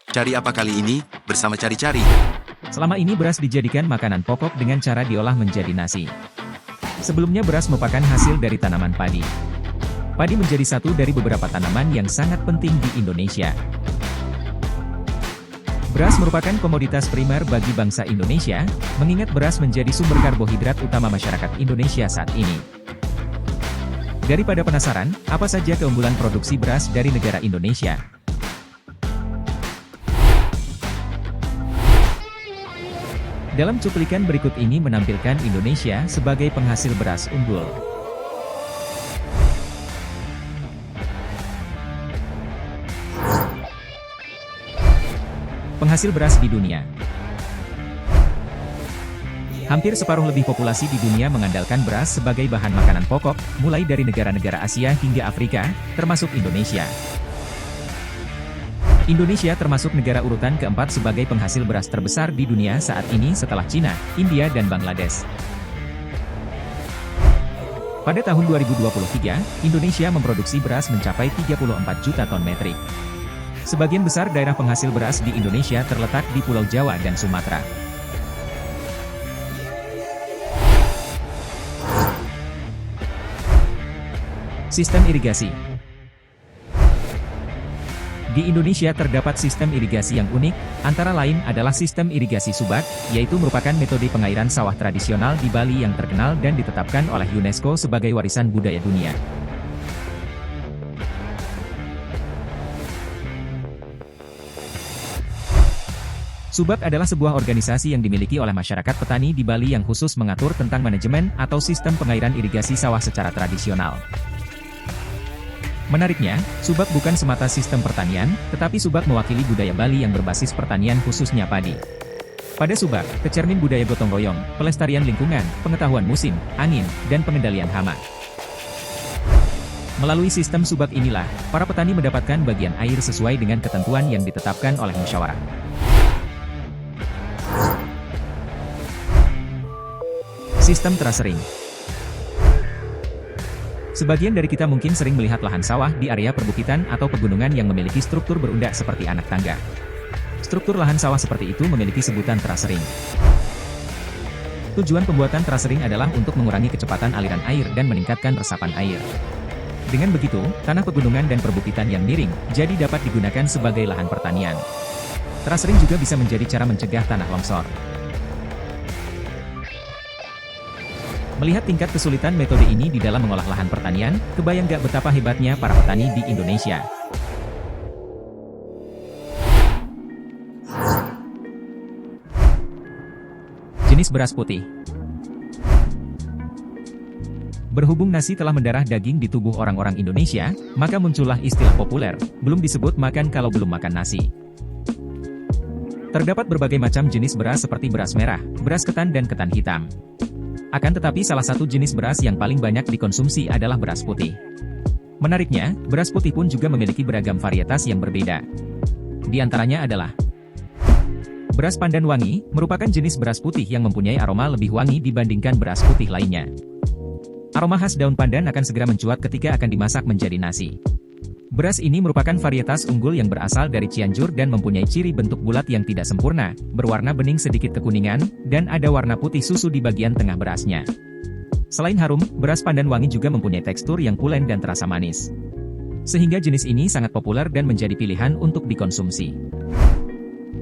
Cari apa kali ini, bersama Cari-Cari. Selama ini beras dijadikan makanan pokok dengan cara diolah menjadi nasi. Sebelumnya beras merupakan hasil dari tanaman padi. Padi menjadi satu dari beberapa tanaman yang sangat penting di Indonesia. Beras merupakan komoditas primer bagi bangsa Indonesia, mengingat beras menjadi sumber karbohidrat utama masyarakat Indonesia saat ini. Daripada penasaran, apa saja keunggulan produksi beras dari negara Indonesia? Dalam cuplikan berikut ini menampilkan Indonesia sebagai penghasil beras unggul. Penghasil beras di dunia. Hampir separuh lebih populasi di dunia mengandalkan beras sebagai bahan makanan pokok, mulai dari negara-negara Asia hingga Afrika, termasuk Indonesia. Indonesia termasuk negara urutan keempat sebagai penghasil beras terbesar di dunia saat ini setelah Cina, India dan Bangladesh. Pada tahun 2023, Indonesia memproduksi beras mencapai 34 juta ton metrik. Sebagian besar daerah penghasil beras di Indonesia terletak di Pulau Jawa dan Sumatera. Sistem irigasi. Di Indonesia terdapat sistem irigasi yang unik, antara lain adalah sistem irigasi Subak, yaitu merupakan metode pengairan sawah tradisional di Bali yang terkenal dan ditetapkan oleh UNESCO sebagai warisan budaya dunia. Subak adalah sebuah organisasi yang dimiliki oleh masyarakat petani di Bali yang khusus mengatur tentang manajemen atau sistem pengairan irigasi sawah secara tradisional. Menariknya, Subak bukan semata sistem pertanian, tetapi Subak mewakili budaya Bali yang berbasis pertanian khususnya padi. Pada Subak, tercermin budaya gotong royong, pelestarian lingkungan, pengetahuan musim, angin, dan pengendalian hama. Melalui sistem Subak inilah, para petani mendapatkan bagian air sesuai dengan ketentuan yang ditetapkan oleh musyawarah. Sistem terasering. Sebagian dari kita mungkin sering melihat lahan sawah di area perbukitan atau pegunungan yang memiliki struktur berundak seperti anak tangga. Struktur lahan sawah seperti itu memiliki sebutan terasering. Tujuan pembuatan terasering adalah untuk mengurangi kecepatan aliran air dan meningkatkan resapan air. Dengan begitu, tanah pegunungan dan perbukitan yang miring, jadi dapat digunakan sebagai lahan pertanian. Terasering juga bisa menjadi cara mencegah tanah longsor. Melihat tingkat kesulitan metode ini di dalam mengolah lahan pertanian, kebayang gak betapa hebatnya para petani di Indonesia. Jenis beras putih. Berhubung nasi telah mendarah daging di tubuh orang-orang Indonesia, maka muncullah istilah populer, belum disebut makan kalau belum makan nasi. Terdapat berbagai macam jenis beras seperti beras merah, beras ketan dan ketan hitam. Akan tetapi salah satu jenis beras yang paling banyak dikonsumsi adalah beras putih. Menariknya, beras putih pun juga memiliki beragam varietas yang berbeda. Di antaranya adalah beras pandan wangi, merupakan jenis beras putih yang mempunyai aroma lebih wangi dibandingkan beras putih lainnya. Aroma khas daun pandan akan segera mencuat ketika akan dimasak menjadi nasi. Beras ini merupakan varietas unggul yang berasal dari Cianjur dan mempunyai ciri bentuk bulat yang tidak sempurna, berwarna bening sedikit kekuningan, dan ada warna putih susu di bagian tengah berasnya. Selain harum, beras pandan wangi juga mempunyai tekstur yang pulen dan terasa manis. Sehingga jenis ini sangat populer dan menjadi pilihan untuk dikonsumsi.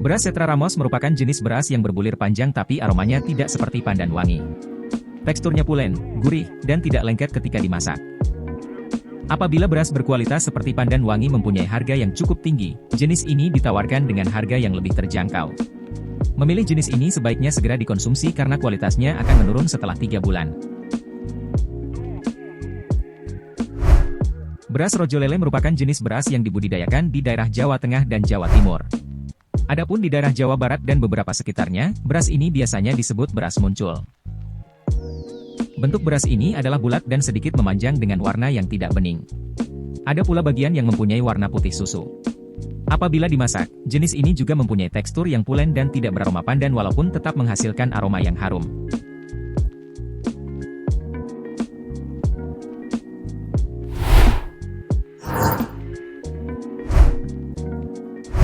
Beras Setra Ramos merupakan jenis beras yang berbulir panjang tapi aromanya tidak seperti pandan wangi. Teksturnya pulen, gurih, dan tidak lengket ketika dimasak. Apabila beras berkualitas seperti pandan wangi mempunyai harga yang cukup tinggi, jenis ini ditawarkan dengan harga yang lebih terjangkau. Memilih jenis ini sebaiknya segera dikonsumsi karena kualitasnya akan menurun setelah 3 bulan. Beras Rojolele merupakan jenis beras yang dibudidayakan di daerah Jawa Tengah dan Jawa Timur. Adapun di daerah Jawa Barat dan beberapa sekitarnya, beras ini biasanya disebut beras muncul. Bentuk beras ini adalah bulat dan sedikit memanjang dengan warna yang tidak bening. Ada pula bagian yang mempunyai warna putih susu. Apabila dimasak, jenis ini juga mempunyai tekstur yang pulen dan tidak beraroma pandan walaupun tetap menghasilkan aroma yang harum.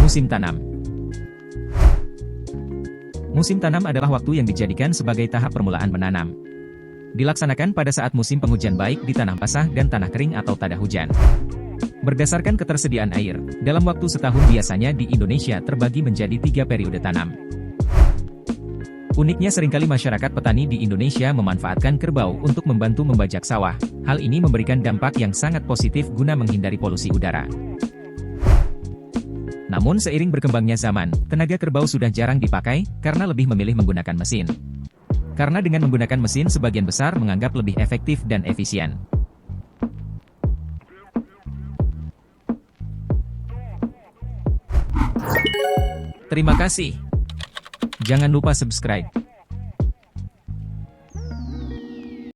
Musim tanam. Musim tanam adalah waktu yang dijadikan sebagai tahap permulaan menanam. Dilaksanakan pada saat musim penghujan baik di tanah basah dan tanah kering atau tada hujan. Berdasarkan ketersediaan air, dalam waktu setahun biasanya di Indonesia terbagi menjadi 3 periode tanam. Uniknya seringkali masyarakat petani di Indonesia memanfaatkan kerbau untuk membantu membajak sawah. Hal ini memberikan dampak yang sangat positif guna menghindari polusi udara. Namun seiring berkembangnya zaman, tenaga kerbau sudah jarang dipakai karena lebih memilih menggunakan mesin. Karena dengan menggunakan mesin sebagian besar menganggap lebih efektif dan efisien. Terima kasih. Jangan lupa subscribe.